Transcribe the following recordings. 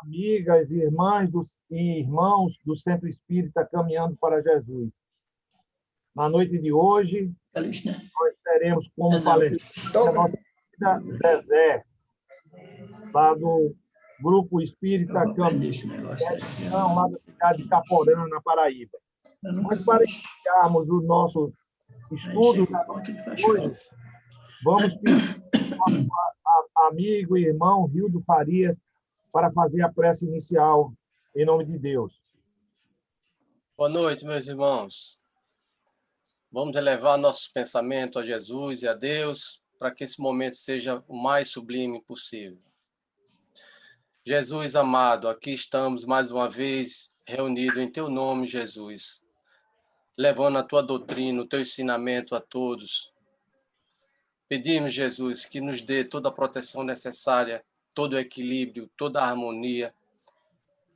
amigas, e irmãos do Centro Espírita Caminhando para Jesus. Na noite de hoje, nós teremos como palestrante a nossa querida Zezé, lá do Grupo Espírita Caminho, lá da cidade de Caporã, na Paraíba. Mas para iniciarmos o nosso estudo da noite de hoje, vamos pedir ao nosso amigo e irmão Rildo Farias para fazer a prece inicial, em nome de Deus. Boa noite, meus irmãos. Vamos elevar nossos pensamentos a Jesus e a Deus para que esse momento seja o mais sublime possível. Jesus amado, aqui estamos mais uma vez reunidos em Teu nome, Jesus, levando a Tua doutrina, o Teu ensinamento a todos. Pedimos, Jesus, que nos dê toda a proteção necessária, todo o equilíbrio, toda a harmonia,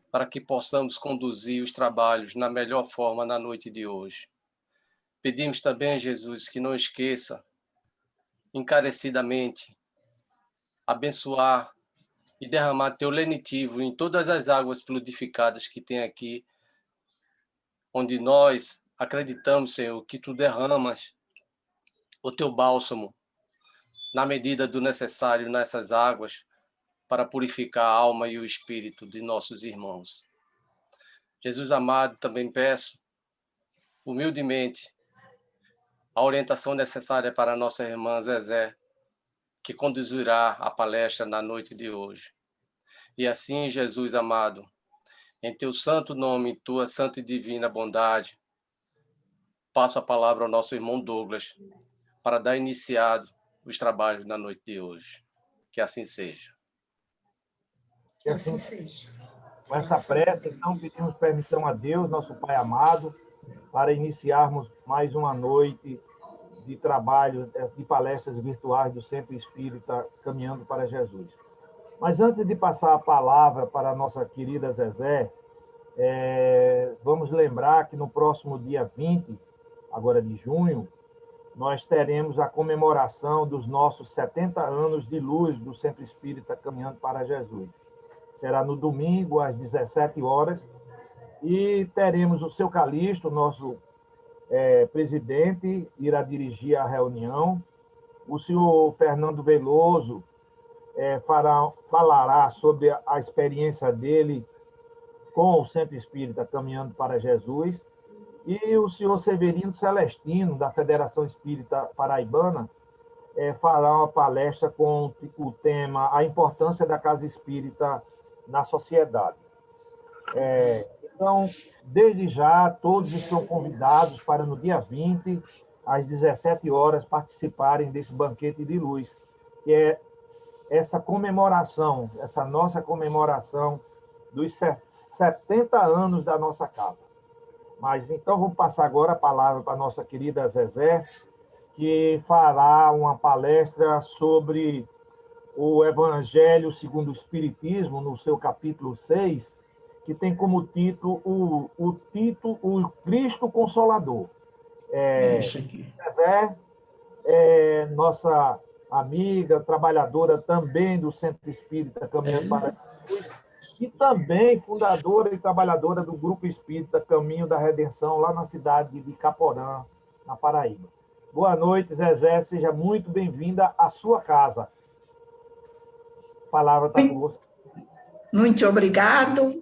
para que possamos conduzir os trabalhos na melhor forma na noite de hoje. Pedimos também, Jesus, que não esqueça, encarecidamente, abençoar e derramar Teu lenitivo em todas as águas fluidificadas que tem aqui, onde nós acreditamos, Senhor, que Tu derramas o Teu bálsamo na medida do necessário nessas águas para purificar a alma e o espírito de nossos irmãos. Jesus amado, também peço, humildemente, a orientação necessária para a nossa irmã Zezé, que conduzirá a palestra na noite de hoje. E assim, Jesus amado, em Teu santo nome, Tua santa e divina bondade, passo a palavra ao nosso irmão Douglas para dar iniciado os trabalhos na noite de hoje. Que assim seja. Que assim seja. Com essa prece, então, pedimos permissão a Deus, nosso Pai amado, para iniciarmos mais uma noite de trabalho, de palestras virtuais do Centro Espírita Caminhando para Jesus. Mas antes de passar a palavra para a nossa querida Zezé, vamos lembrar que no próximo dia 20, agora de junho, nós teremos a comemoração dos nossos 70 anos de luz do Centro Espírita Caminhando para Jesus. Será no domingo, às 17 horas, e teremos o seu Calixto, nosso presidente, irá dirigir a reunião. O senhor Fernando Veloso falará sobre a experiência dele com o Centro Espírita Caminhando para Jesus. E o senhor Severino Celestino, da Federação Espírita Paraibana, fará uma palestra com o tema A Importância da Casa Espírita na Sociedade. Então, desde já, todos estão convidados para, no dia 20, às 17 horas, participarem desse banquete de luz, que é essa comemoração, essa nossa comemoração dos 70 anos da nossa casa. Mas, então, vou passar agora a palavra para a nossa querida Zezé, que fará uma palestra sobre o Evangelho segundo o Espiritismo, no seu capítulo 6, que tem como título o Cristo Consolador. Zezé nossa amiga, trabalhadora também do Centro Espírita Caminhando para Jesus, e também fundadora e trabalhadora do Grupo Espírita Caminho da Redenção, lá na cidade de Caporã, na Paraíba. Boa noite, Zezé, seja muito bem-vinda à sua casa. A palavra está com você. Muito obrigado.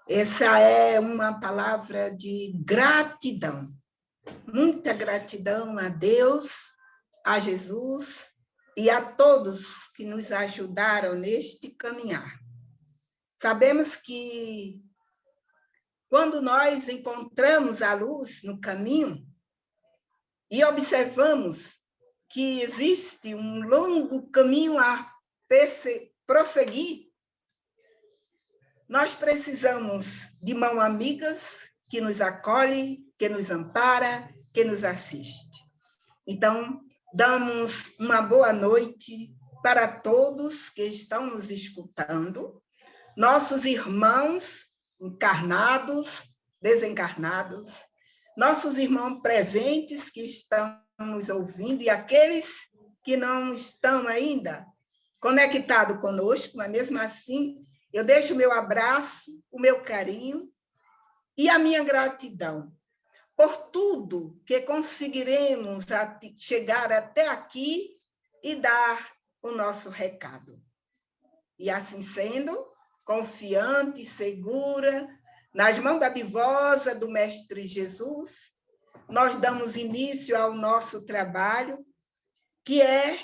Essa é uma palavra de gratidão. Muita gratidão a Deus, a Jesus e a todos que nos ajudaram neste caminhar. Sabemos que quando nós encontramos a luz no caminho e observamos que existe um longo caminho a prosseguir, nós precisamos de mãos amigas que nos acolhe, que nos ampara, que nos assiste. Então, damos uma boa noite para todos que estão nos escutando, nossos irmãos encarnados, desencarnados, nossos irmãos presentes que estão nos ouvindo e aqueles que não estão ainda conectados conosco, mas mesmo assim eu deixo o meu abraço, o meu carinho e a minha gratidão por tudo que conseguiremos chegar até aqui e dar o nosso recado. E assim sendo, confiante, segura, nas mãos dadivosa do Mestre Jesus, nós damos início ao nosso trabalho, que é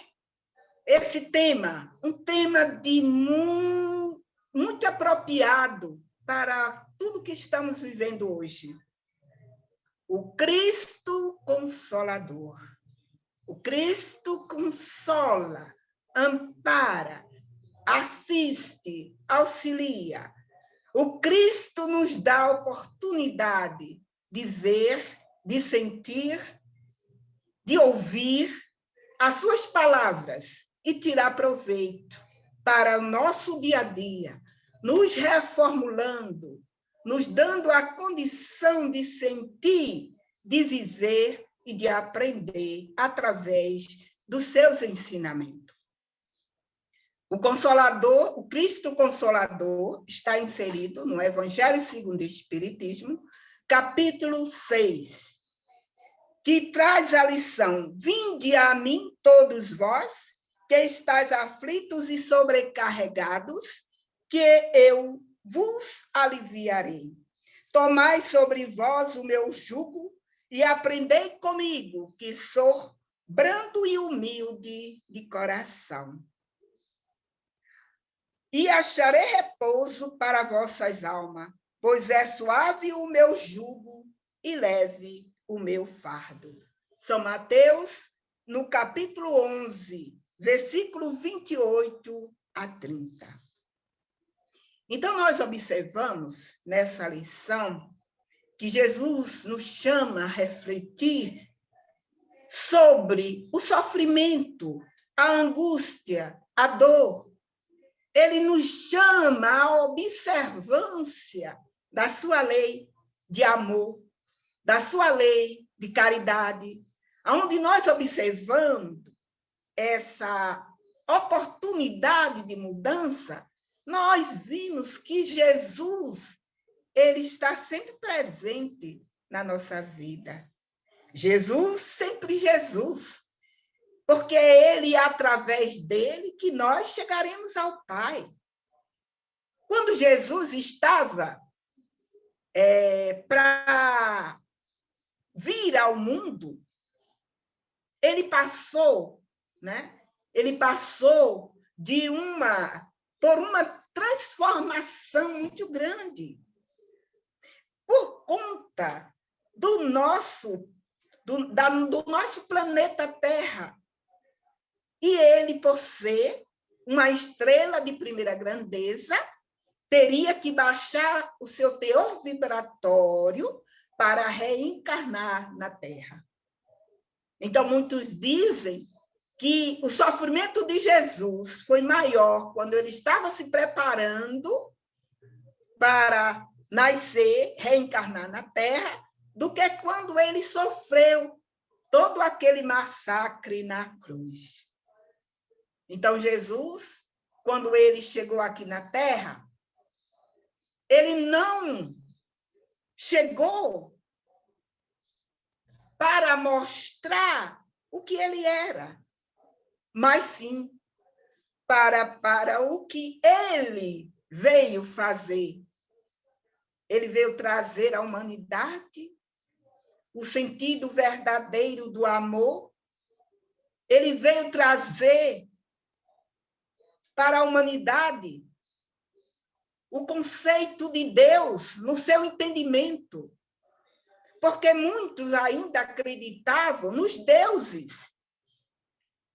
esse tema, um tema de muito apropriado para tudo que estamos vivendo hoje. O Cristo Consolador. O Cristo consola, ampara, assiste, auxilia. O Cristo nos dá a oportunidade de ver, de sentir, de ouvir as suas palavras e tirar proveito para o nosso dia a dia, nos reformulando, nos dando a condição de sentir, de viver e de aprender através dos seus ensinamentos. O Consolador, o Cristo Consolador, está inserido no Evangelho segundo o Espiritismo, capítulo 6, que traz a lição: vinde a mim, todos vós, que estáis aflitos e sobrecarregados, que eu vos aliviarei. Tomai sobre vós o meu jugo e aprendei comigo, que sou brando e humilde de coração. E acharei repouso para vossas almas, pois é suave o meu jugo e leve o meu fardo. São Mateus, no capítulo 11, versículo 28 a 30. Então, nós observamos nessa lição que Jesus nos chama a refletir sobre o sofrimento, a angústia, a dor. Ele nos chama à observância da sua lei de amor, da sua lei de caridade, onde nós observando essa oportunidade de mudança, nós vimos que Jesus, ele está sempre presente na nossa vida. Jesus, sempre Jesus, porque é ele, através dele, que nós chegaremos ao Pai. Quando Jesus estava para vir ao mundo, ele passou, né? Ele passou por uma transformação muito grande, por conta do nosso planeta Terra. E ele, por ser uma estrela de primeira grandeza, teria que baixar o seu teor vibratório para reencarnar na Terra. Então, muitos dizem que o sofrimento de Jesus foi maior quando ele estava se preparando para nascer, reencarnar na Terra, do que quando ele sofreu todo aquele massacre na cruz. Então, Jesus, quando ele chegou aqui na Terra, ele não chegou para mostrar o que ele era, mas sim para o que ele veio fazer. Ele veio trazer à humanidade o sentido verdadeiro do amor. Ele veio trazer para a humanidade o conceito de Deus no seu entendimento, porque muitos ainda acreditavam nos deuses,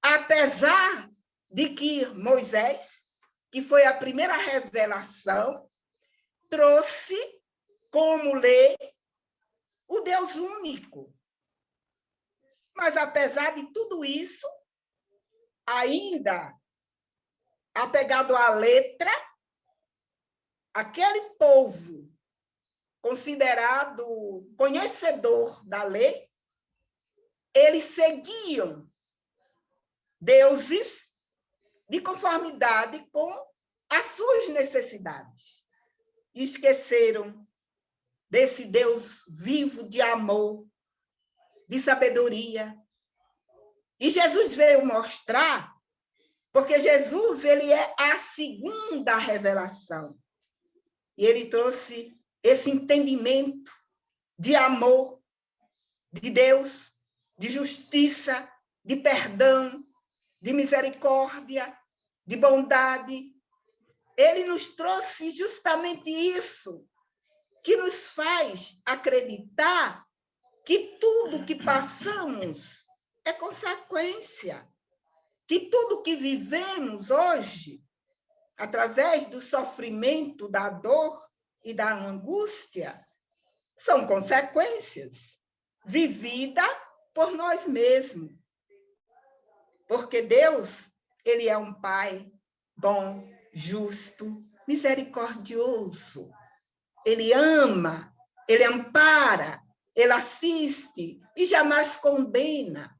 apesar de que Moisés, que foi a primeira revelação, trouxe como lei o Deus único. Mas, apesar de tudo isso, ainda apegado à letra, aquele povo considerado conhecedor da lei, eles seguiam deuses de conformidade com as suas necessidades. Esqueceram desse Deus vivo de amor, de sabedoria. E Jesus veio mostrar, porque Jesus ele é a segunda revelação. E ele trouxe esse entendimento de amor, de Deus, de justiça, de perdão, de misericórdia, de bondade. Ele nos trouxe justamente isso, que nos faz acreditar que tudo que passamos é consequência, que tudo que vivemos hoje, através do sofrimento, da dor e da angústia, são consequências vividas por nós mesmos. Porque Deus, ele é um Pai bom, justo, misericordioso. Ele ama, ele ampara, ele assiste e jamais condena.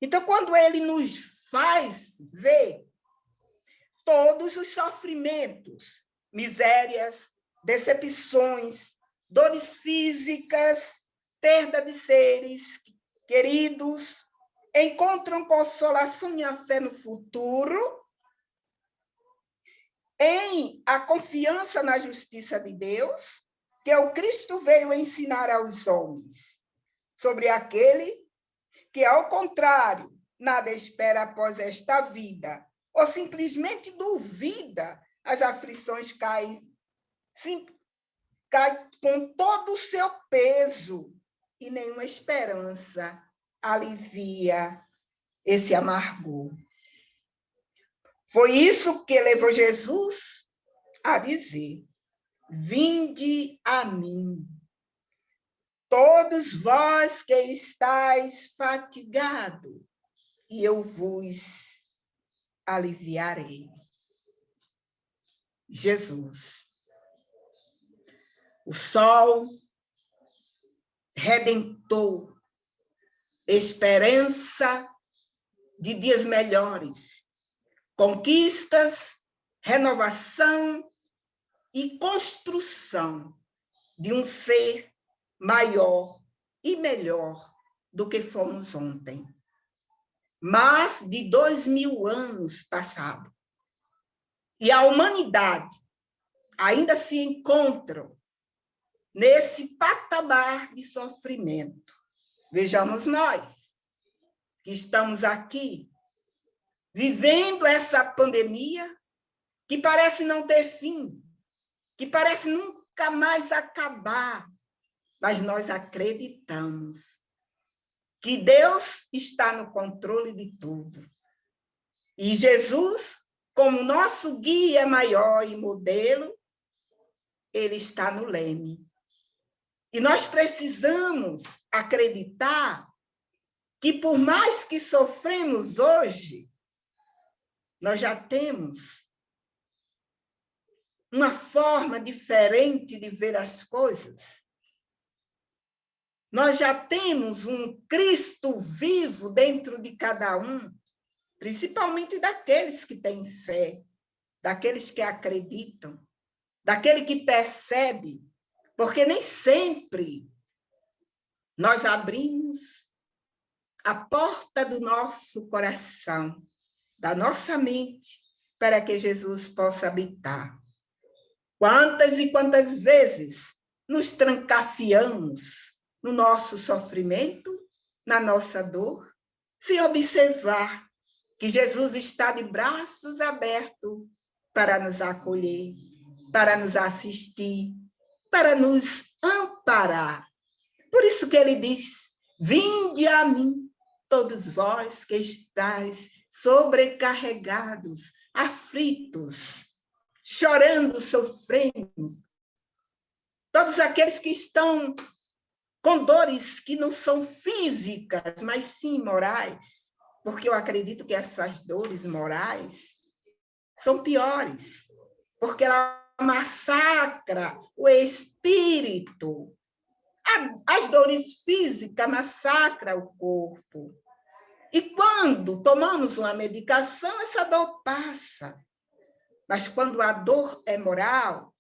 Então, quando ele nos faz ver todos os sofrimentos, misérias, decepções, dores físicas, perda de seres queridos, encontram consolação e a fé no futuro, em a confiança na justiça de Deus, que o Cristo veio ensinar aos homens, sobre aquele que, ao contrário, nada espera após esta vida, ou simplesmente duvida, as aflições caem com todo o seu peso, e nenhuma esperança alivia esse amargor. Foi isso que levou Jesus a dizer: vinde a mim, todos vós que estáis fatigados, e eu vos aliviarei. Jesus, o sol redentor, esperança de dias melhores, conquistas, renovação e construção de um ser maior e melhor do que fomos ontem. Mais de 2000 anos passados. E a humanidade ainda se encontra nesse patamar de sofrimento. Vejamos nós, que estamos aqui, vivendo essa pandemia, que parece não ter fim, que parece nunca mais acabar, mas nós acreditamos que Deus está no controle de tudo. E Jesus, como nosso guia maior e modelo, ele está no leme. E nós precisamos acreditar que, por mais que sofremos hoje, nós já temos uma forma diferente de ver as coisas. Nós já temos um Cristo vivo dentro de cada um, principalmente daqueles que têm fé, daqueles que acreditam, daquele que percebe, porque nem sempre nós abrimos a porta do nosso coração, da nossa mente, para que Jesus possa habitar. Quantas e quantas vezes nos trancafiamos no nosso sofrimento, na nossa dor, sem observar que Jesus está de braços abertos para nos acolher, para nos assistir, para nos amparar. Por isso que ele diz: vinde a mim, todos vós que estáis sobrecarregados, aflitos, chorando, sofrendo. Todos aqueles que estão com dores que não são físicas, mas sim morais, porque eu acredito que essas dores morais são piores, porque ela massacra o espírito. As dores físicas massacram o corpo. E quando tomamos uma medicação, essa dor passa. Mas quando a dor é moral,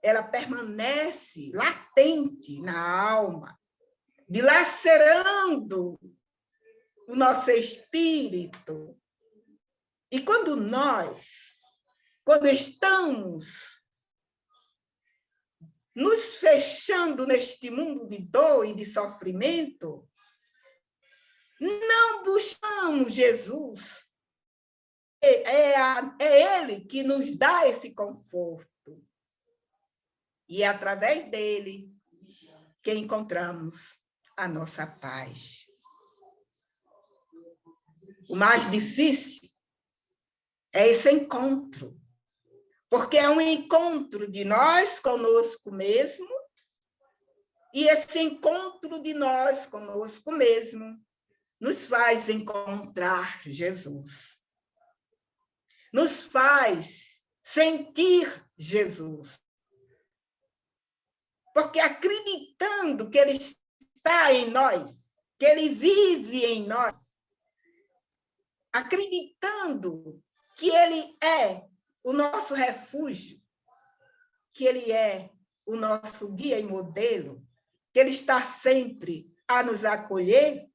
ela permanece latente na alma, dilacerando o nosso espírito. E quando estamos nos fechando neste mundo de dor e de sofrimento, não buscamos Jesus. É Ele que nos dá esse conforto. E é através dele que encontramos a nossa paz. O mais difícil é esse encontro, porque é um encontro de nós conosco mesmo, e esse encontro de nós conosco mesmo nos faz encontrar Jesus. Nos faz sentir Jesus. Porque acreditando que Ele está em nós, que Ele vive em nós, acreditando que Ele é o nosso refúgio, que Ele é o nosso guia e modelo, que Ele está sempre a nos acolher,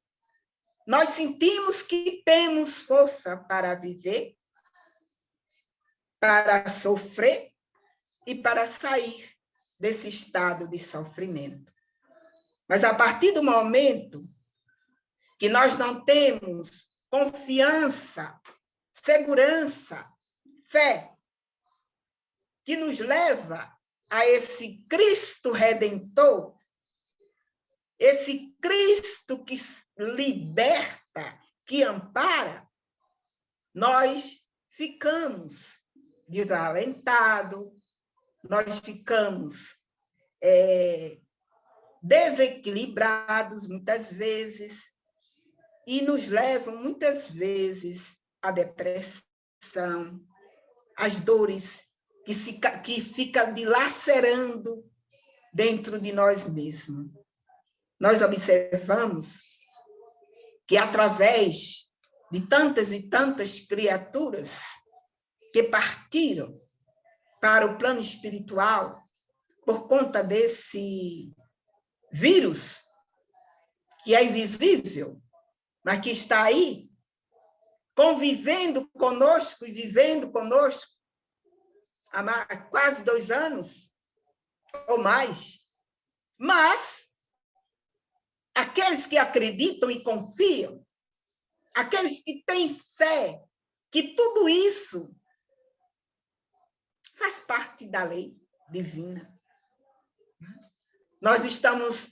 nós sentimos que temos força para viver, para sofrer e para sair desse estado de sofrimento. Mas a partir do momento que nós não temos confiança, segurança, fé, que nos leva a esse Cristo Redentor, esse Cristo que liberta, que ampara, nós ficamos desalentados, nós ficamos desequilibrados muitas vezes e nos levam muitas vezes à depressão, às dores que ficam dilacerando dentro de nós mesmos. Nós observamos que através de tantas e tantas criaturas que partiram para o plano espiritual por conta desse vírus que é invisível, mas que está aí, convivendo conosco e vivendo conosco há quase 2 anos ou mais. Mas aqueles que acreditam e confiam, aqueles que têm fé, que tudo isso faz parte da lei divina.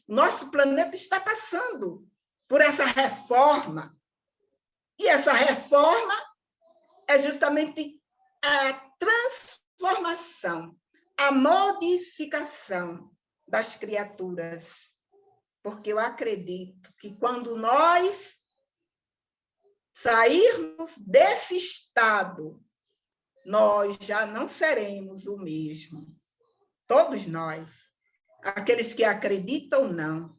Nosso planeta está passando por essa reforma. E essa reforma é justamente a transformação, a modificação das criaturas. Porque eu acredito que quando nós sairmos desse estado, nós já não seremos o mesmo. Todos nós, aqueles que acreditam ou não,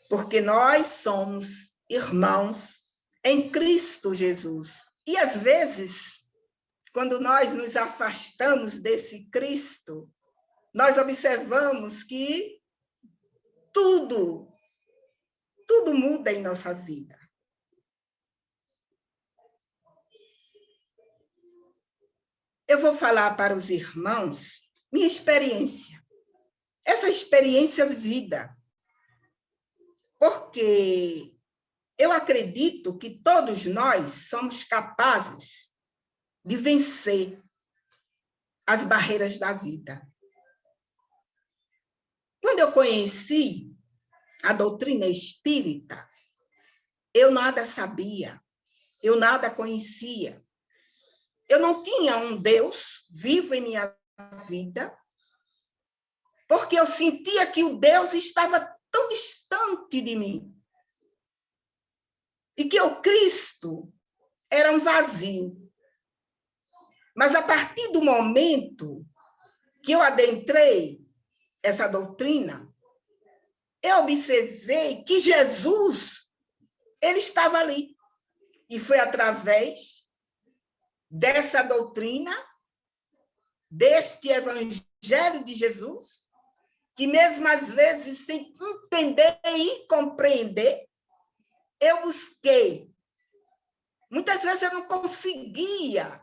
porque nós somos irmãos em Cristo Jesus. E, às vezes, quando nós nos afastamos desse Cristo, nós observamos que tudo muda em nossa vida. Eu vou falar para os irmãos minha experiência. Essa experiência vivida. Porque eu acredito que todos nós somos capazes de vencer as barreiras da vida. Quando eu conheci a doutrina espírita, eu nada sabia, eu nada conhecia. Eu não tinha um Deus vivo em minha vida, porque eu sentia que o Deus estava tão distante de mim. E que o Cristo era um vazio. Mas a partir do momento que eu adentrei essa doutrina, eu observei que Jesus, ele estava ali. E foi através dessa doutrina deste Evangelho de Jesus, que mesmo às vezes sem entender e compreender, eu busquei. Muitas vezes eu não conseguia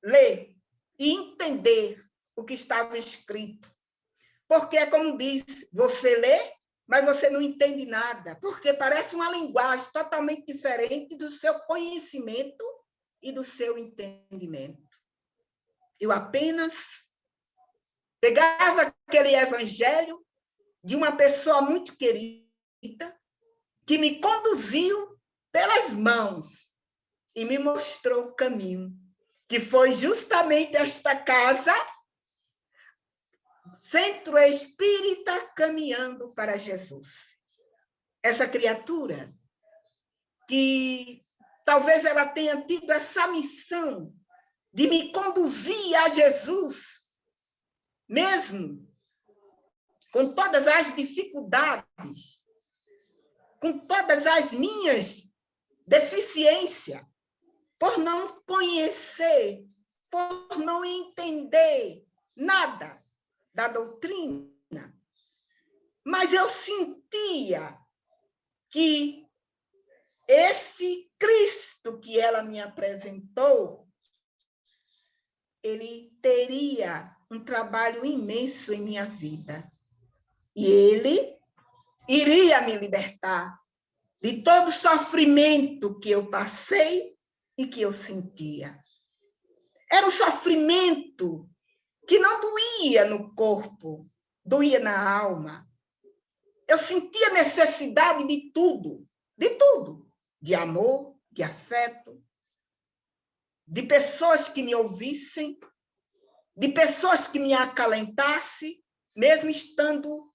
ler e entender o que estava escrito. Porque, como diz, você lê, mas você não entende nada, porque parece uma linguagem totalmente diferente do seu conhecimento e do seu entendimento. Eu apenas pegava aquele evangelho de uma pessoa muito querida, que me conduziu pelas mãos e me mostrou o caminho, que foi justamente esta casa, Centro Espírita Caminhando para Jesus. Essa criatura que talvez ela tenha tido essa missão de me conduzir a Jesus, mesmo com todas as dificuldades, com todas as minhas deficiências, por não conhecer, por não entender nada da doutrina. Mas eu sentia que esse Cristo que ela me apresentou, ele teria um trabalho imenso em minha vida. E ele iria me libertar de todo o sofrimento que eu passei e que eu sentia. Era um sofrimento que não doía no corpo, doía na alma. Eu sentia necessidade de tudo, de amor, de afeto, de pessoas que me ouvissem, de pessoas que me acalentassem, mesmo estando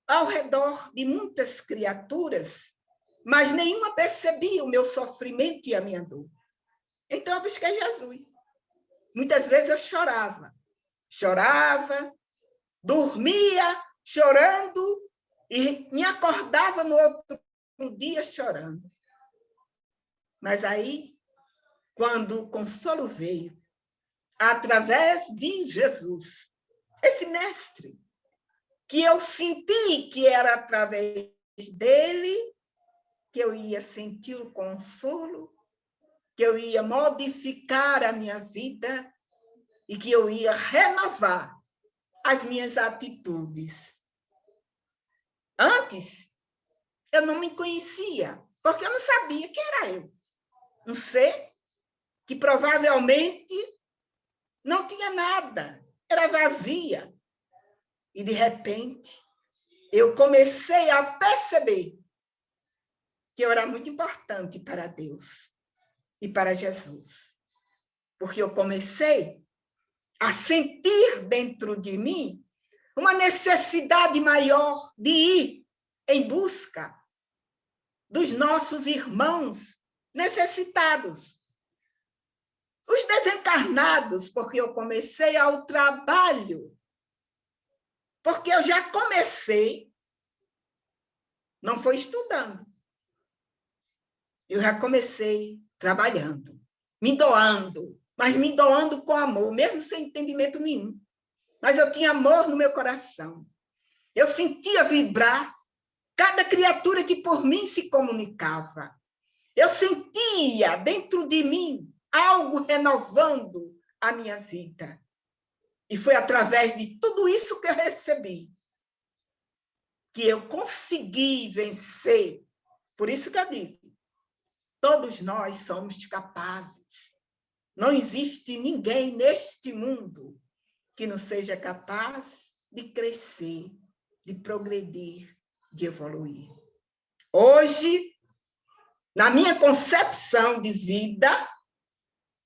ao redor de muitas criaturas, mas nenhuma percebia o meu sofrimento e a minha dor. Então eu busquei Jesus. Muitas vezes eu chorava, dormia chorando e me acordava no outro dia chorando. Mas aí, quando o consolo veio, através de Jesus, esse mestre, que eu senti que era através dele que eu ia sentir o consolo, que eu ia modificar a minha vida e que eu ia renovar as minhas atitudes. Antes, eu não me conhecia, porque eu não sabia quem era eu. Um ser que provavelmente não tinha nada, era vazia. E, de repente, eu comecei a perceber que eu era muito importante para Deus e para Jesus. Porque eu comecei a sentir dentro de mim uma necessidade maior de ir em busca dos nossos irmãos necessitados. Os desencarnados, porque eu comecei ao trabalho. Porque eu já comecei, não foi estudando. Eu já comecei trabalhando, me doando, mas me doando com amor, mesmo sem entendimento nenhum. Mas eu tinha amor no meu coração. Eu sentia vibrar cada criatura que por mim se comunicava. Eu sentia dentro de mim algo renovando a minha vida. E foi através de tudo isso que eu recebi que eu consegui vencer. Por isso que eu digo, todos nós somos capazes. Não existe ninguém neste mundo que não seja capaz de crescer, de progredir, de evoluir. Hoje, na minha concepção de vida,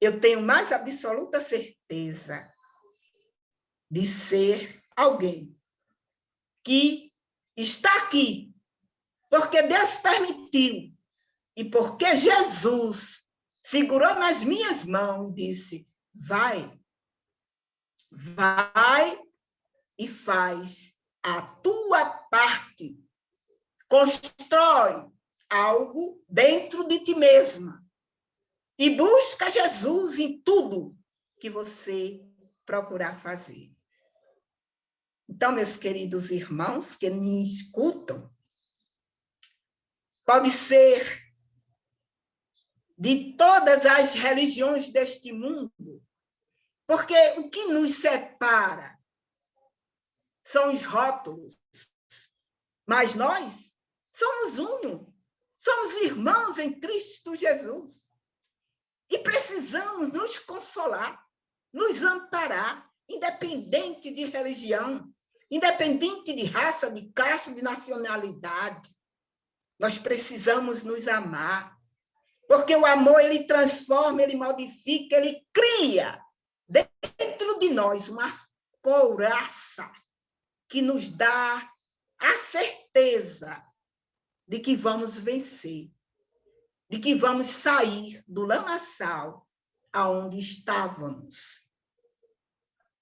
eu tenho mais absoluta certeza de ser alguém que está aqui porque Deus permitiu e porque Jesus segurou nas minhas mãos e disse, vai e faz a tua parte. Constrói algo dentro de ti mesma e busca Jesus em tudo que você procurar fazer. Então, meus queridos irmãos que me escutam, pode ser de todas as religiões deste mundo, porque o que nos separa são os rótulos, mas nós somos uno, somos irmãos em Cristo Jesus. E precisamos nos consolar, nos amparar, independente de religião, independente de raça, de casta, de nacionalidade. Nós precisamos nos amar, porque o amor, ele transforma, ele modifica, ele cria dentro de nós uma couraça que nos dá a certeza de que vamos vencer, de que vamos sair do lamaçal aonde estávamos.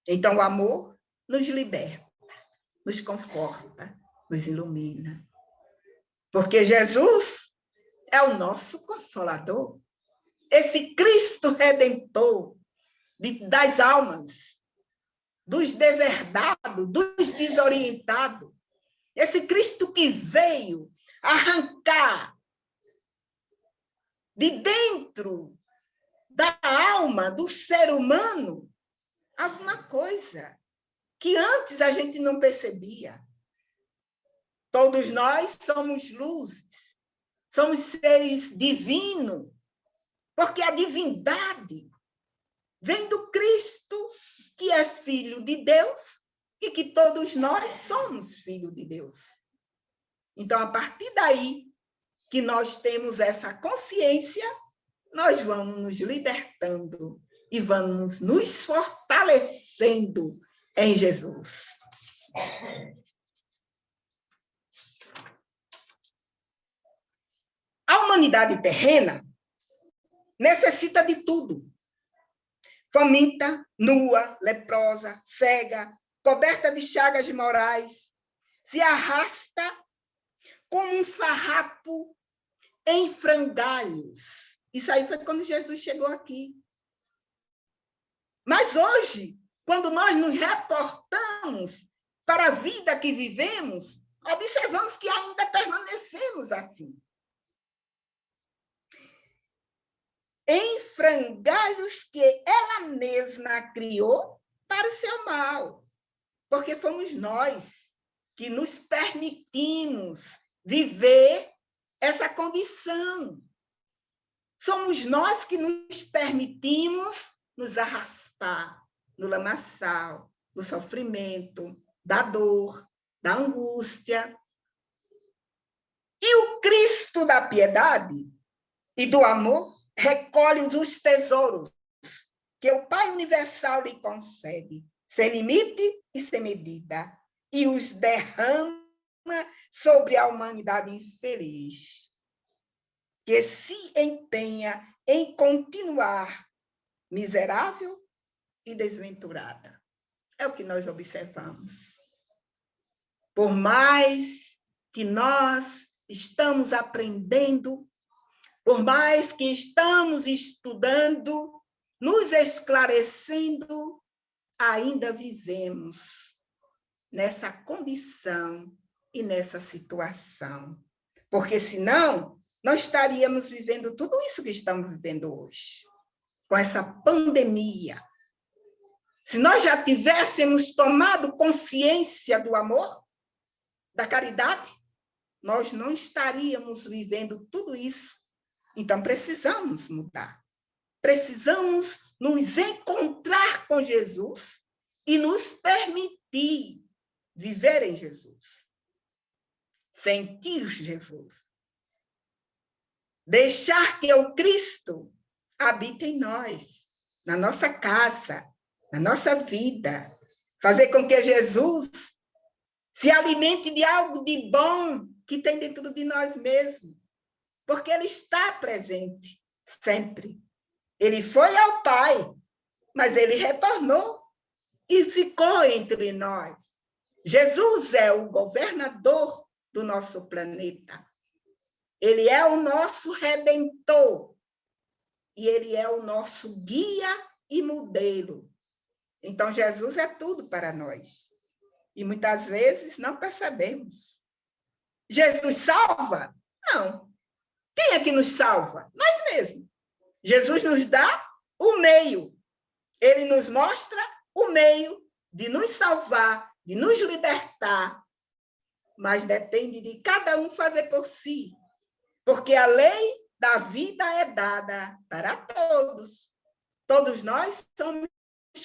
Então, o amor nos liberta, nos conforta, nos ilumina. Porque Jesus é o nosso Consolador. Esse Cristo Redentor das almas, dos deserdados, dos desorientados. Esse Cristo que veio arrancar de dentro da alma do ser humano alguma coisa que antes a gente não percebia. Todos nós somos luzes, somos seres divinos, porque a divindade vem do Cristo, que é filho de Deus, e que todos nós somos filhos de Deus. Então, a partir daí que nós temos essa consciência, nós vamos nos libertando e vamos nos fortalecendo em Jesus. A humanidade terrena necessita de tudo. Faminta, nua, leprosa, cega, coberta de chagas morais, se arrasta como um farrapo em frangalhos. Isso aí foi quando Jesus chegou aqui. Mas hoje, quando nós nos reportamos para a vida que vivemos, observamos que ainda permanecemos assim. Em frangalhos que ela mesma criou para o seu mal. Porque fomos nós que nos permitimos viver essa condição. Somos nós que nos permitimos nos arrastar no lamaçal, do sofrimento, da dor, da angústia. E o Cristo da piedade e do amor recolhe os tesouros que o Pai Universal lhe concede, sem limite e sem medida, e os derrama sobre a humanidade infeliz, que se empenha em continuar miserável e desventurada. É o que nós observamos. Por mais que nós estamos aprendendo, por mais que estamos estudando, nos esclarecendo, ainda vivemos nessa condição e nessa situação. Porque, senão, nós estaríamos vivendo tudo isso que estamos vivendo hoje, com essa pandemia. Se nós já tivéssemos tomado consciência do amor, da caridade, nós não estaríamos vivendo tudo isso. Então, precisamos mudar. Precisamos nos encontrar com Jesus e nos permitir viver em Jesus. Sentir Jesus. Deixar que o Cristo habite em nós, na nossa casa, na nossa vida. Fazer com que Jesus se alimente de algo de bom que tem dentro de nós mesmos. Porque ele está presente sempre. Ele foi ao Pai, mas ele retornou e ficou entre nós. Jesus é o governador do nosso planeta. Ele é o nosso redentor. E ele é o nosso guia e modelo. Então, Jesus é tudo para nós. E muitas vezes não percebemos. Jesus salva? Não. Quem é que nos salva? Nós mesmos. Jesus nos dá o meio. Ele nos mostra o meio de nos salvar, de nos libertar. Mas depende de cada um fazer por si. Porque a lei da vida é dada para todos. Todos nós somos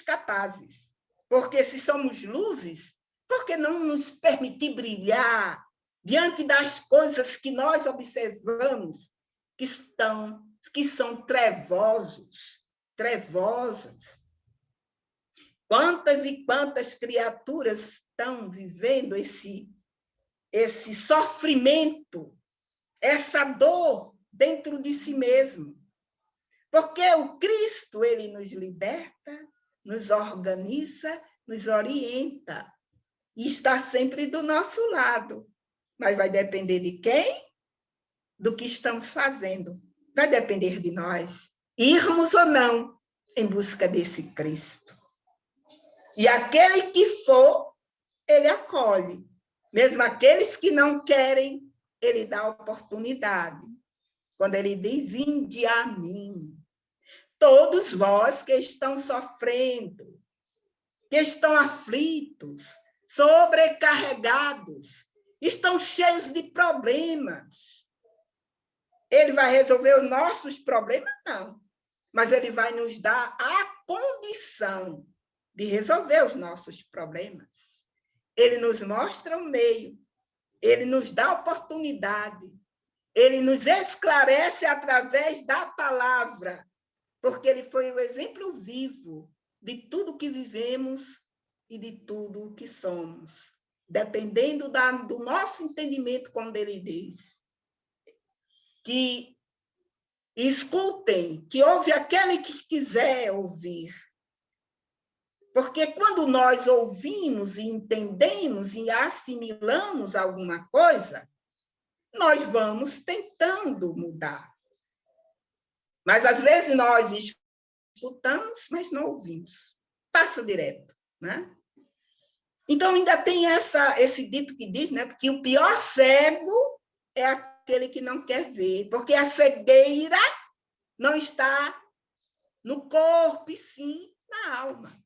capazes. Porque se somos luzes, por que não nos permitir brilhar diante das coisas que nós observamos que são trevosas? Quantas e quantas criaturas estão vivendo esse sofrimento, essa dor dentro de si mesmo? Porque o Cristo, ele nos liberta, nos organiza, nos orienta e está sempre do nosso lado. Mas vai depender de quem? Do que estamos fazendo. Vai depender de nós, irmos ou não em busca desse Cristo. E aquele que for, ele acolhe. Mesmo aqueles que não querem, ele dá oportunidade. Quando ele diz, vinde a mim, todos vós que estão sofrendo, que estão aflitos, sobrecarregados, estão cheios de problemas. Ele vai resolver os nossos problemas? Não. Mas ele vai nos dar a condição de resolver os nossos problemas. Ele nos mostra o meio, ele nos dá a oportunidade, ele nos esclarece através da palavra, porque ele foi o exemplo vivo de tudo que vivemos e de tudo que somos, dependendo do nosso entendimento, como ele diz. Que escutem, que ouve aquele que quiser ouvir. Porque quando nós ouvimos e entendemos e assimilamos alguma coisa, nós vamos tentando mudar. Mas, às vezes, nós escutamos, mas não ouvimos. Passa direto, né? Então, ainda tem esse dito que diz, né, que o pior cego é aquele que não quer ver, porque a cegueira não está no corpo, e sim na alma.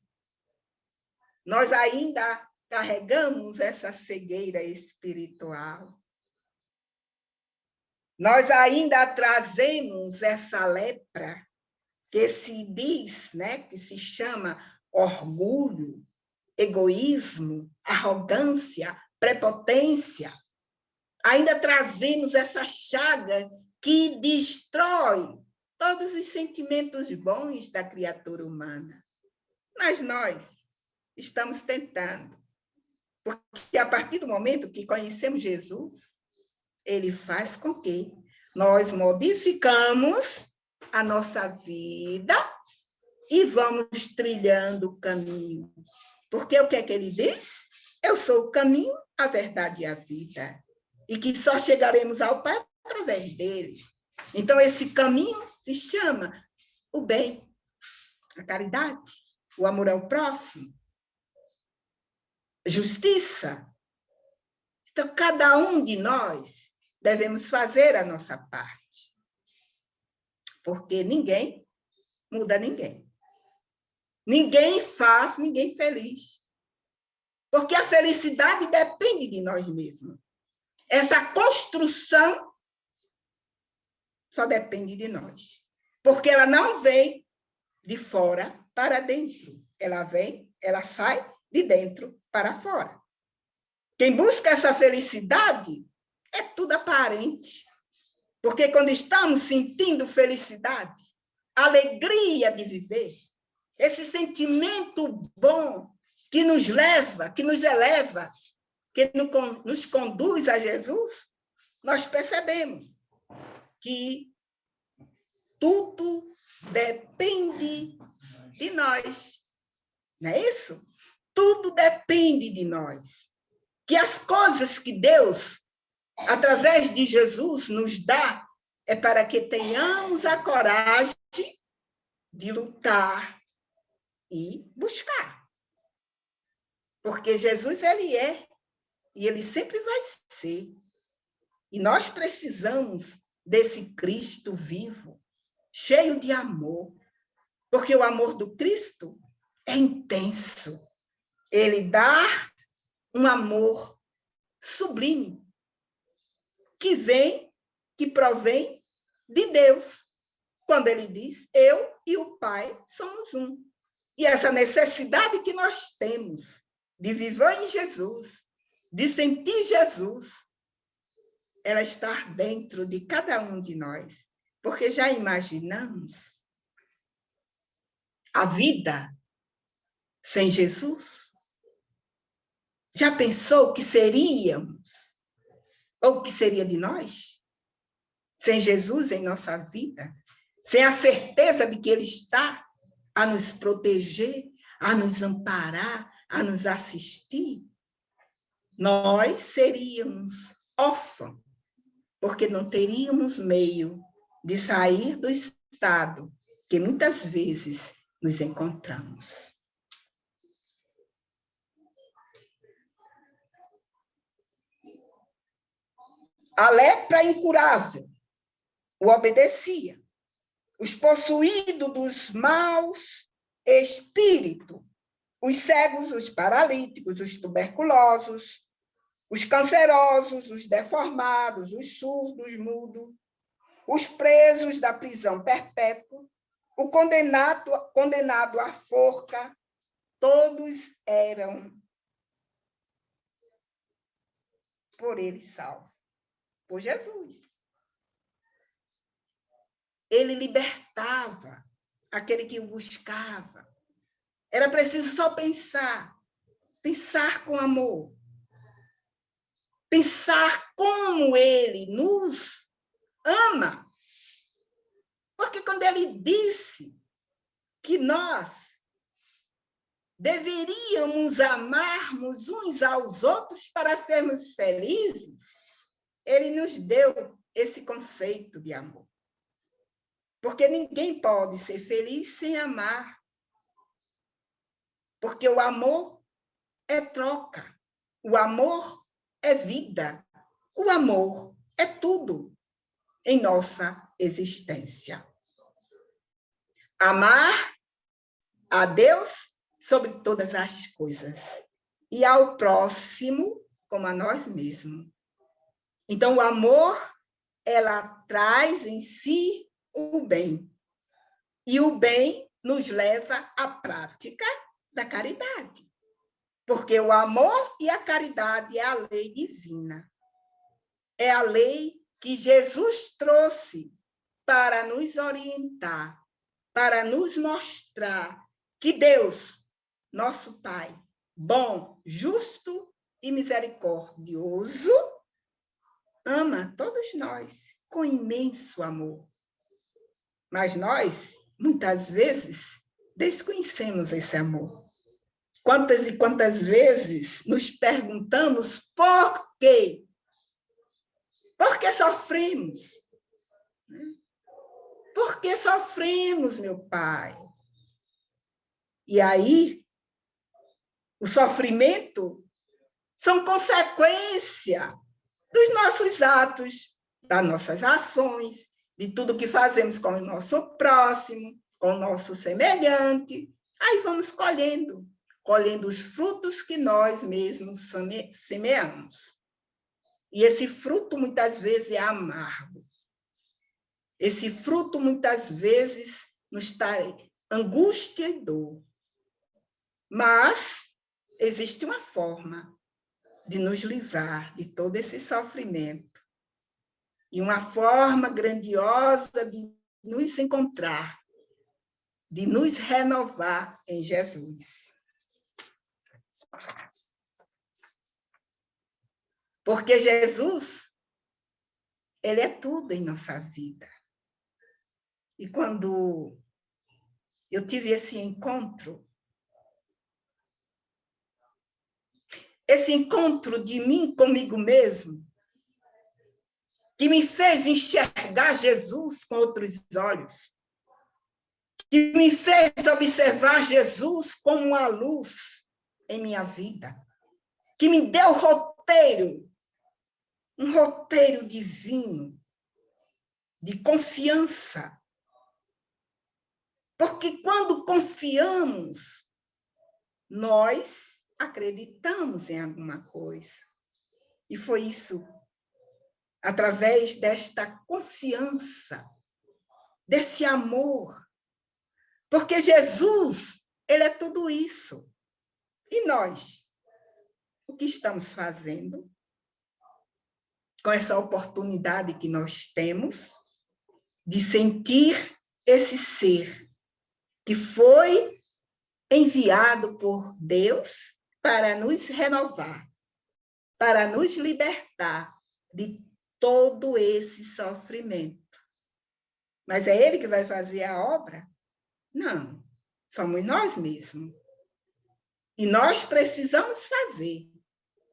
Nós ainda carregamos essa cegueira espiritual. Nós ainda trazemos essa lepra que se diz, né, que se chama orgulho, egoísmo, arrogância, prepotência. Ainda trazemos essa chaga que destrói todos os sentimentos bons da criatura humana. Mas nós estamos tentando. Porque a partir do momento que conhecemos Jesus, ele faz com que nós modificamos a nossa vida e vamos trilhando o caminho. Porque o que é que ele diz? Eu sou o caminho, a verdade e a vida. E que só chegaremos ao Pai através dele. Então, esse caminho se chama o bem, a caridade, o amor ao próximo, justiça. Então, cada um de nós devemos fazer a nossa parte. Porque ninguém muda ninguém. Ninguém faz ninguém feliz. Porque a felicidade depende de nós mesmos. Essa construção só depende de nós. Porque ela não vem de fora para dentro. Ela sai de dentro para fora. Quem busca essa felicidade é tudo aparente. Porque quando estamos sentindo felicidade, alegria de viver, esse sentimento bom que nos leva, que nos eleva, que nos conduz a Jesus, nós percebemos que tudo depende de nós. Não é isso? Tudo depende de nós. Que as coisas que Deus, através de Jesus, nos dá, é para que tenhamos a coragem de lutar e buscar. Porque Jesus, ele é, e ele sempre vai ser. E nós precisamos desse Cristo vivo, cheio de amor, porque o amor do Cristo é intenso. Ele dá um amor sublime, que provém de Deus. Quando ele diz, eu e o Pai somos um. E essa necessidade que nós temos de viver em Jesus, de sentir Jesus, ela está dentro de cada um de nós. Porque já imaginamos a vida sem Jesus? Já pensou o que seríamos? Ou o que seria de nós? Sem Jesus em nossa vida? Sem a certeza de que Ele está a nos proteger, a nos amparar, a nos assistir? Nós seríamos órfãos, porque não teríamos meio de sair do estado que muitas vezes nos encontramos. A lepra incurável o obedecia. Os possuídos dos maus espíritos, os cegos, os paralíticos, os tuberculosos, os cancerosos, os deformados, os surdos, mudos, os presos da prisão perpétua, o condenado à forca, todos eram por ele salvos, por Jesus. Ele libertava aquele que o buscava. Era preciso só pensar com amor, pensar como ele nos ama. Porque quando ele disse que nós deveríamos amarmos uns aos outros para sermos felizes, ele nos deu esse conceito de amor. Porque ninguém pode ser feliz sem amar. Porque o amor é troca. O amor é vida. O amor é tudo em nossa existência. Amar a Deus sobre todas as coisas e ao próximo como a nós mesmos. Então, o amor, ela traz em si o bem. E o bem nos leva à prática da caridade. Porque o amor e a caridade é a lei divina. É a lei que Jesus trouxe para nos orientar, para nos mostrar que Deus, nosso Pai, bom, justo e misericordioso, ama todos nós com imenso amor. Mas nós, muitas vezes, desconhecemos esse amor. Quantas e quantas vezes nos perguntamos por quê? Por que sofremos? Por que sofremos, meu Pai? E aí, o sofrimento são consequência dos nossos atos, das nossas ações, de tudo que fazemos com o nosso próximo, com o nosso semelhante. Aí vamos colhendo os frutos que nós mesmos semeamos. E esse fruto, muitas vezes, é amargo. Esse fruto, muitas vezes, nos traz angústia e dor. Mas existe uma forma de nos livrar de todo esse sofrimento. E uma forma grandiosa de nos encontrar, de nos renovar em Jesus. Porque Jesus, ele é tudo em nossa vida. E quando eu tive esse encontro de mim comigo mesmo, que me fez enxergar Jesus com outros olhos, que me fez observar Jesus como uma luz em minha vida, que me deu roteiro, um roteiro divino, de confiança. Porque quando confiamos, nós acreditamos em alguma coisa. E foi isso, através desta confiança, desse amor. Porque Jesus, ele é tudo isso. E nós, o que estamos fazendo com essa oportunidade que nós temos de sentir esse ser que foi enviado por Deus para nos renovar, para nos libertar de todo esse sofrimento. Mas é ele que vai fazer a obra? Não, somos nós mesmos. E nós precisamos fazer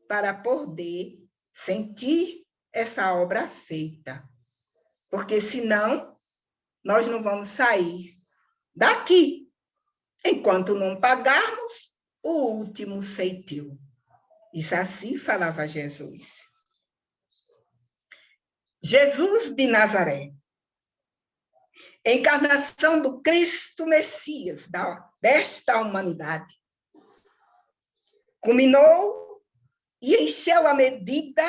para poder sentir essa obra feita. Porque senão, nós não vamos sair daqui, enquanto não pagarmos o último ceitil. Isso assim falava Jesus. Jesus de Nazaré, encarnação do Cristo Messias, desta humanidade, culminou e encheu a medida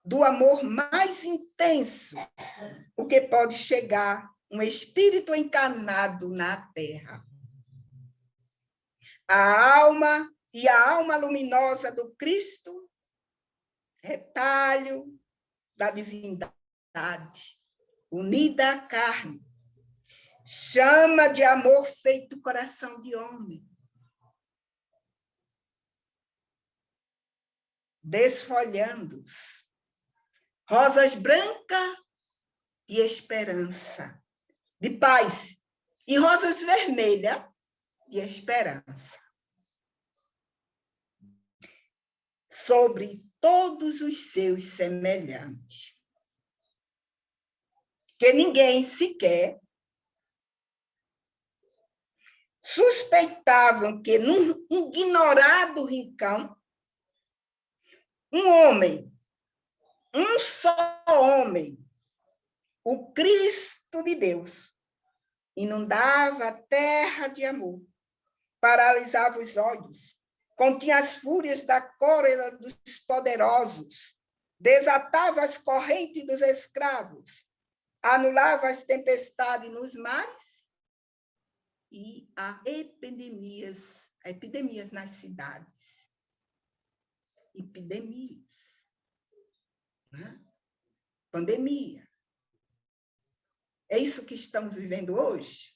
do amor mais intenso, o que pode chegar um espírito encarnado na terra. A alma e a alma luminosa do Cristo, retalho da divindade, unida à carne, chama de amor feito coração de homem, desfolhando-os, rosas brancas de esperança, de paz, e rosas vermelhas de esperança. Sobre todos os seus semelhantes, que ninguém sequer suspeitavam que num ignorado rincão, um homem, um só homem, o Cristo de Deus, inundava a terra de amor, paralisava os olhos, continha as fúrias da cólera dos poderosos, desatava as correntes dos escravos, anulava as tempestades nos mares e a epidemias nas cidades. Epidemias. Né? Pandemia. É isso que estamos vivendo hoje?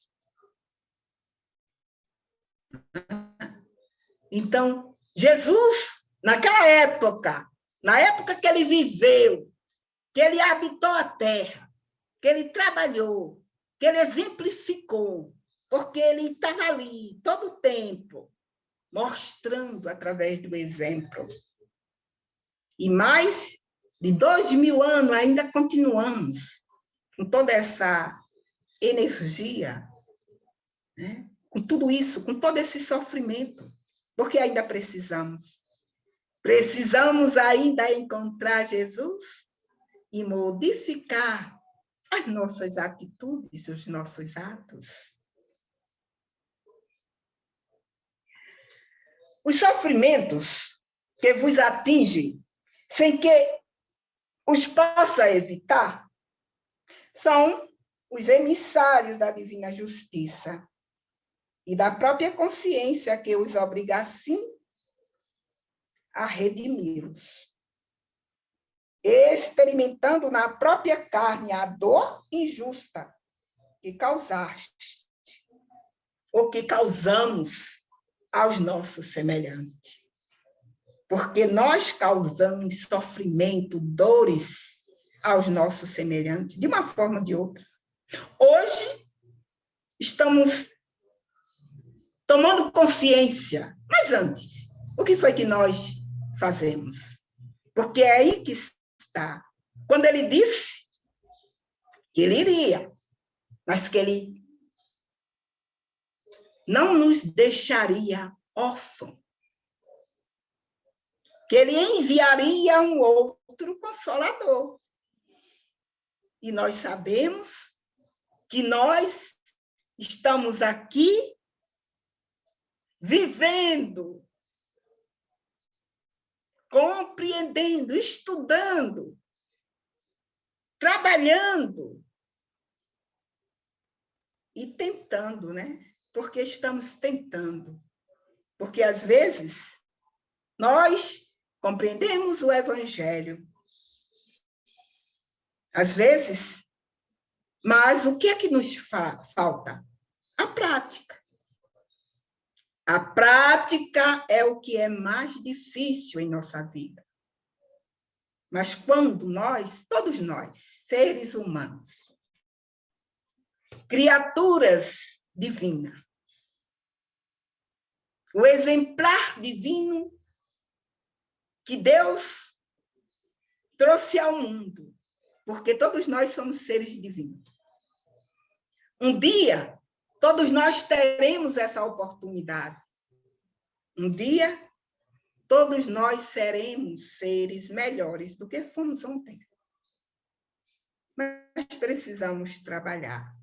Então, Jesus, naquela época, na época que ele viveu, que ele habitou a terra, que ele trabalhou, que ele exemplificou, porque ele estava ali todo o tempo, mostrando através do exemplo. E mais de 2000 anos ainda continuamos com toda essa energia, né? Com tudo isso, com todo esse sofrimento, porque ainda precisamos. Precisamos ainda encontrar Jesus e modificar as nossas atitudes, os nossos atos. Os sofrimentos que vos atingem, sem que os possa evitar, são os emissários da divina justiça e da própria consciência que os obriga, assim, a redimi-los, experimentando na própria carne a dor injusta que causaste, ou que causamos aos nossos semelhantes. Porque nós causamos sofrimento, dores aos nossos semelhantes, de uma forma ou de outra. Hoje, estamos tomando consciência, mas antes, o que foi que nós fazemos? Porque é aí que está. Quando ele disse que ele iria, mas que ele não nos deixaria órfãos, que ele enviaria um outro Consolador. E nós sabemos que nós estamos aqui vivendo, compreendendo, estudando, trabalhando e tentando, né? Porque estamos tentando. Porque, às vezes, nós compreendemos o Evangelho. Às vezes, mas o que é que nos falta? A prática. A prática é o que é mais difícil em nossa vida. Mas quando nós, todos nós, seres humanos, criaturas divinas, o exemplar divino que Deus trouxe ao mundo, porque todos nós somos seres divinos. Um dia, todos nós teremos essa oportunidade. Um dia, todos nós seremos seres melhores do que fomos ontem. Mas precisamos trabalhar.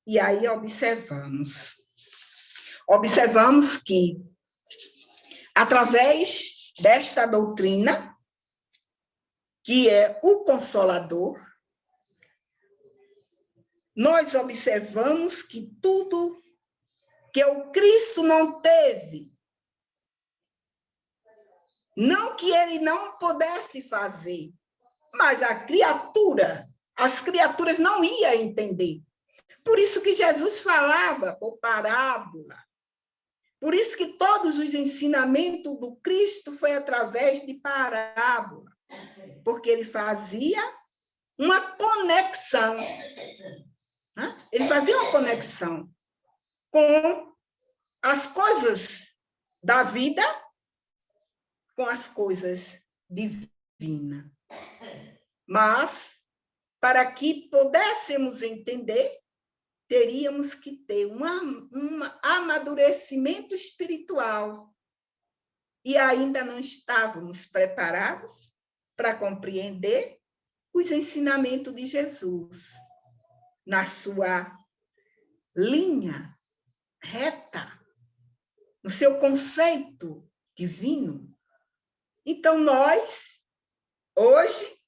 E aí observamos que, através desta doutrina, que é o Consolador, nós observamos que tudo que o Cristo não teve, não que ele não pudesse fazer, mas as criaturas não iam entender. Por isso que Jesus falava por parábola. Por isso que todos os ensinamentos do Cristo foi através de parábola. Porque ele fazia uma conexão. Né? Ele fazia uma conexão com as coisas da vida, com as coisas divinas. Mas, para que pudéssemos entender, teríamos que ter um amadurecimento espiritual. E ainda não estávamos preparados para compreender os ensinamentos de Jesus na sua linha reta, no seu conceito divino. Então, nós, hoje,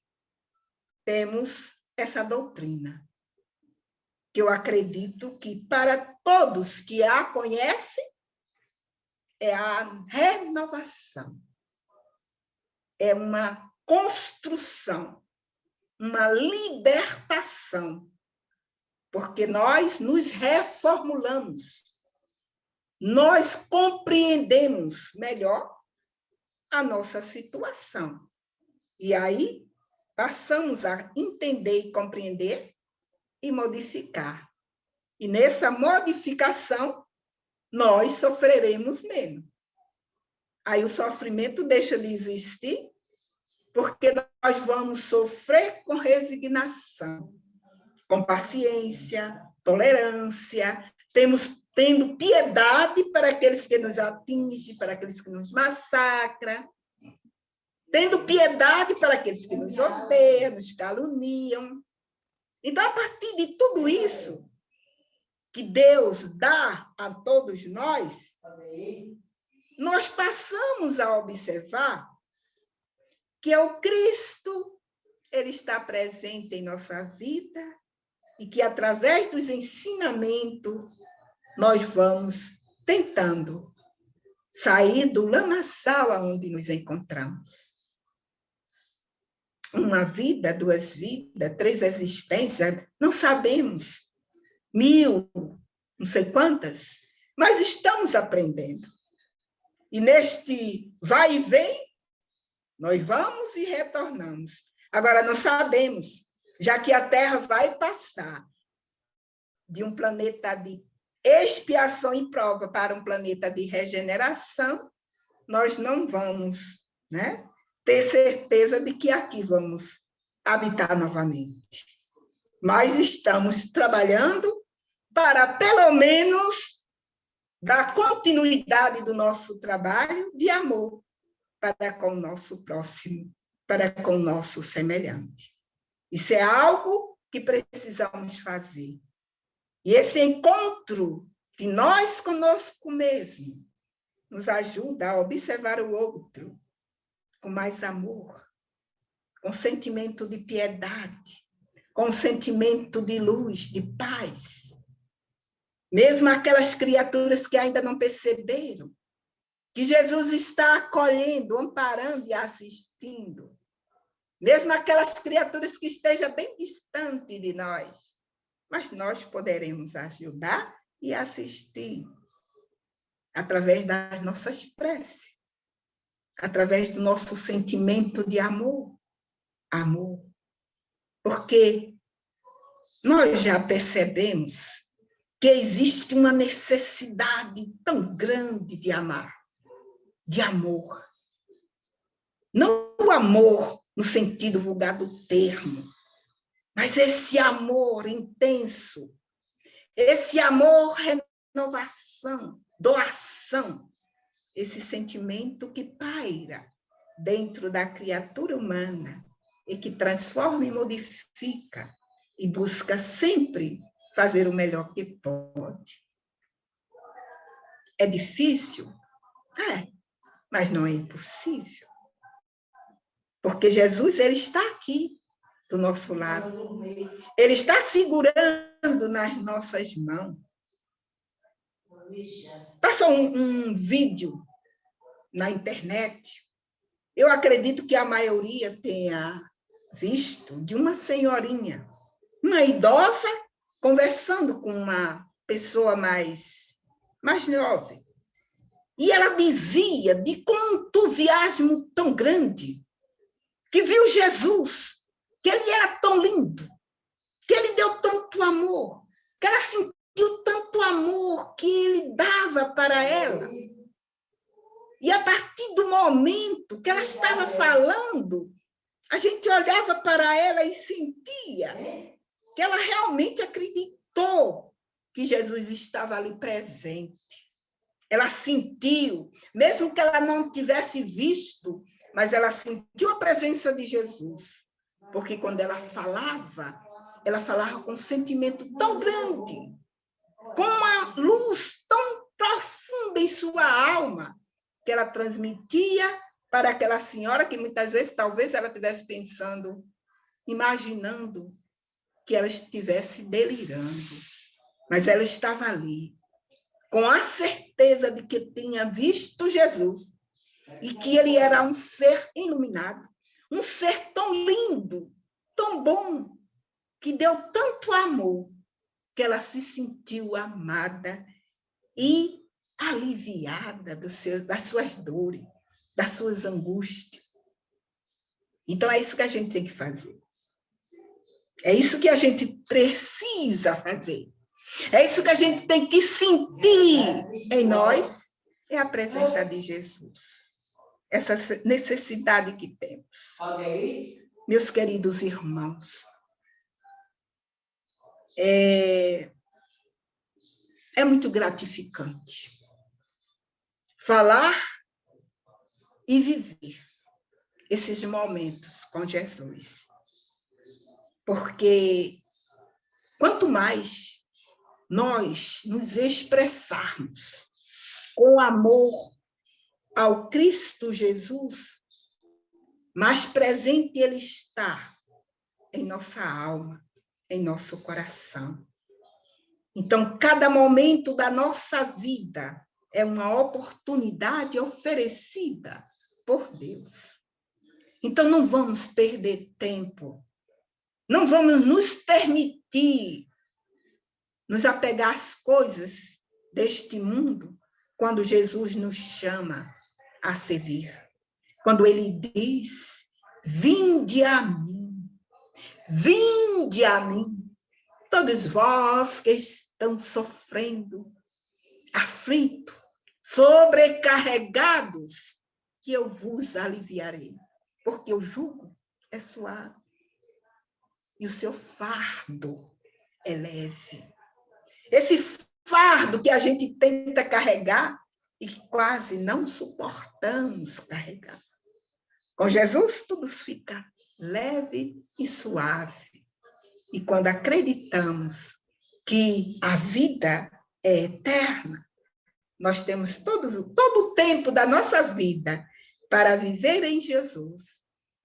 temos essa doutrina, que eu acredito que, para todos que a conhecem, é a renovação, é uma construção, uma libertação, porque nós nos reformulamos, nós compreendemos melhor a nossa situação. E aí, passamos a entender e compreender e modificar. E nessa modificação, nós sofreremos menos. Aí o sofrimento deixa de existir, porque nós vamos sofrer com resignação, com paciência, tolerância, tendo piedade para aqueles que nos atingem, para aqueles que nos massacram, tendo piedade para aqueles que nos odeiam, nos caluniam. Então, a partir de tudo isso que Deus dá a todos nós, nós passamos a observar que o Cristo, ele está presente em nossa vida e que, através dos ensinamentos, nós vamos tentando sair do lamaçal aonde nos encontramos. Uma vida, 2 vidas, 3 existências, não sabemos, 1000, não sei quantas, mas estamos aprendendo. E neste vai e vem, nós vamos e retornamos. Agora, não sabemos, já que a Terra vai passar de um planeta de expiação e prova para um planeta de regeneração, nós não vamos, né, ter certeza de que aqui vamos habitar novamente. Mas estamos trabalhando para, pelo menos, dar continuidade do nosso trabalho de amor para com o nosso próximo, para com o nosso semelhante. Isso é algo que precisamos fazer. E esse encontro de nós conosco mesmo nos ajuda a observar o outro com mais amor, com sentimento de piedade, com sentimento de luz, de paz. Mesmo aquelas criaturas que ainda não perceberam que Jesus está acolhendo, amparando e assistindo. Mesmo aquelas criaturas que estejam bem distante de nós, mas nós poderemos ajudar e assistir através das nossas preces, através do nosso sentimento de amor. Amor. Porque nós já percebemos que existe uma necessidade tão grande de amar, de amor. Não o amor no sentido vulgar do termo, mas esse amor intenso, esse amor renovação, doação, esse sentimento que paira dentro da criatura humana e que transforma e modifica e busca sempre fazer o melhor que pode. É difícil? É, mas não é impossível. Porque Jesus, ele está aqui do nosso lado. Ele está segurando nas nossas mãos. Passou um vídeo na internet, eu acredito que a maioria tenha visto, de uma senhorinha, uma idosa, conversando com uma pessoa mais jovem. E ela dizia, com um entusiasmo tão grande, que viu Jesus, que ele era tão lindo, que ele deu tanto amor, que ela sentiu tanto amor que ele dava para ela. E a partir do momento que ela estava falando, a gente olhava para ela e sentia que ela realmente acreditou que Jesus estava ali presente. Ela sentiu, mesmo que ela não tivesse visto, mas ela sentiu a presença de Jesus. Porque quando ela falava com um sentimento tão grande, com uma luz tão profunda em sua alma, que ela transmitia para aquela senhora que muitas vezes, talvez ela estivesse pensando, imaginando que ela estivesse delirando. Mas ela estava ali, com a certeza de que tinha visto Jesus e que ele era um ser iluminado, um ser tão lindo, tão bom, que deu tanto amor, que ela se sentiu amada e aliviada das suas dores, das suas angústias. Então, é isso que a gente tem que fazer. É isso que a gente precisa fazer. É isso que a gente tem que sentir em nós, é a presença de Jesus. Essa necessidade que temos. Meus queridos irmãos, é muito gratificante falar e viver esses momentos com Jesus. Porque quanto mais nós nos expressarmos com amor ao Cristo Jesus, mais presente ele está em nossa alma, em nosso coração. Então, cada momento da nossa vida é uma oportunidade oferecida por Deus. Então, não vamos perder tempo. Não vamos nos permitir nos apegar às coisas deste mundo quando Jesus nos chama a servir. Quando ele diz, vinde a mim, todos vós que estão sofrendo, aflitos, sobrecarregados, que eu vos aliviarei, porque o jugo é suave e o seu fardo é leve. Esse fardo que a gente tenta carregar e quase não suportamos carregar. Com Jesus, tudo fica leve e suave. E quando acreditamos que a vida é eterna, nós temos todo o tempo da nossa vida para viver em Jesus,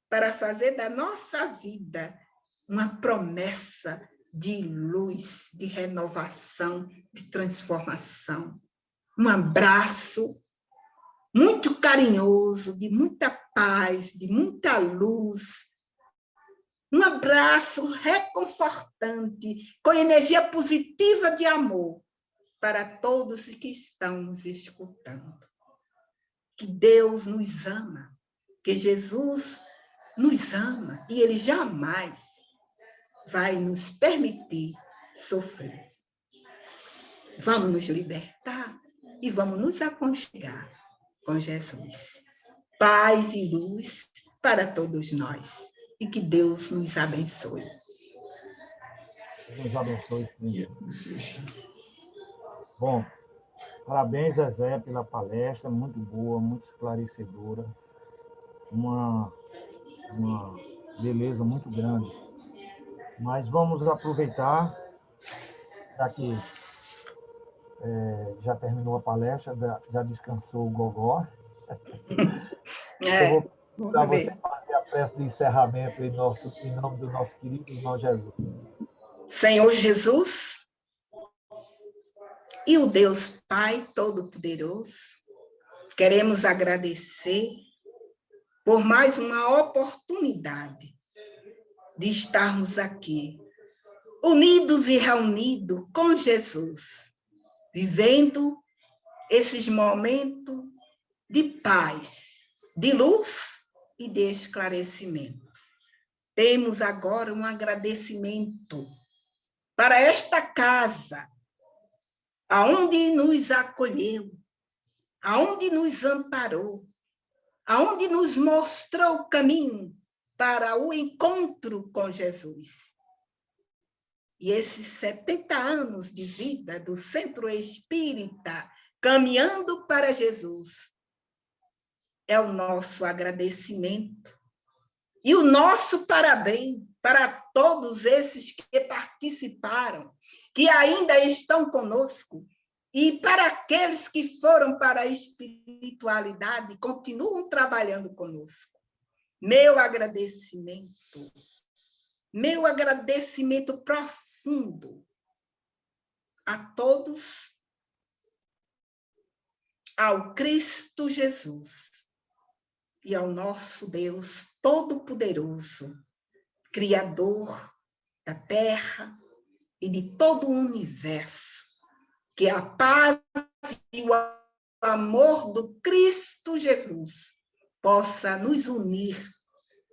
para fazer da nossa vida uma promessa de luz, de renovação, de transformação. Um abraço muito carinhoso, de muita paz, de muita luz. Um abraço reconfortante, com energia positiva de amor para todos que estão nos escutando. Que Deus nos ama, que Jesus nos ama e Ele jamais vai nos permitir sofrer. Vamos nos libertar e vamos nos aconchegar com Jesus. Paz e luz para todos nós. E que Deus nos abençoe. Deus abençoe, Senhor. Bom, parabéns, Zezé, pela palestra, muito boa, muito esclarecedora. Uma beleza muito grande. Mas vamos aproveitar, já que já terminou a palestra, já descansou o gogó. Eu vou para você fazer a prece de encerramento em nome do nosso querido irmão Jesus. Senhor Jesus e o Deus Pai Todo-Poderoso, queremos agradecer por mais uma oportunidade de estarmos aqui, unidos e reunidos com Jesus, vivendo esses momentos de paz, de luz e de esclarecimento. Temos agora um agradecimento para esta casa, aonde nos acolheu, aonde nos amparou, aonde nos mostrou o caminho para o encontro com Jesus. E esses 70 anos de vida do Centro Espírita, caminhando para Jesus, é o nosso agradecimento e o nosso parabéns para todos esses que participaram, que ainda estão conosco, e para aqueles que foram para a espiritualidade e continuam trabalhando conosco. Meu agradecimento profundo a todos, ao Cristo Jesus e ao nosso Deus Todo-Poderoso, Criador da Terra e de todo o universo, que a paz e o amor do Cristo Jesus possa nos unir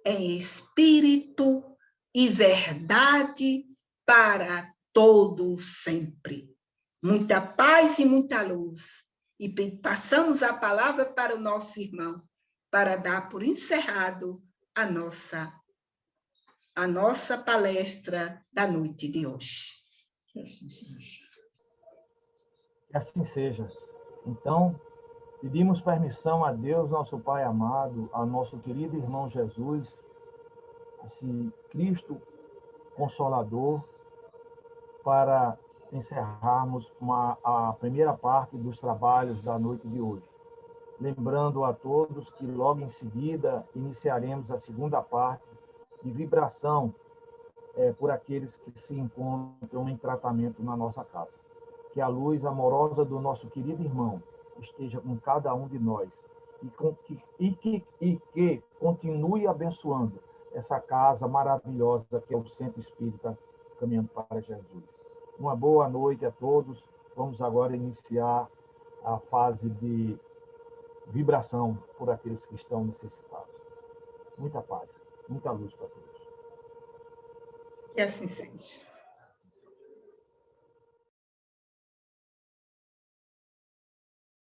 em espírito e verdade para todos sempre. Muita paz e muita luz. E passamos a palavra para o nosso irmão, para dar por encerrado a nossa palestra da noite de hoje. Que assim seja. Então, pedimos permissão a Deus, nosso Pai amado, a nosso querido irmão Jesus, esse Cristo Consolador, para encerrarmos a primeira parte dos trabalhos da noite de hoje. Lembrando a todos que logo em seguida iniciaremos a segunda parte de vibração por aqueles que se encontram em tratamento na nossa casa. Que a luz amorosa do nosso querido irmão esteja com cada um de nós e que continue abençoando essa casa maravilhosa que é o Centro Espírita Caminhando para Jesus. Uma boa noite a todos. Vamos agora iniciar a fase de vibração por aqueles que estão necessitados. Muita paz, muita luz para todos. Que assim seja.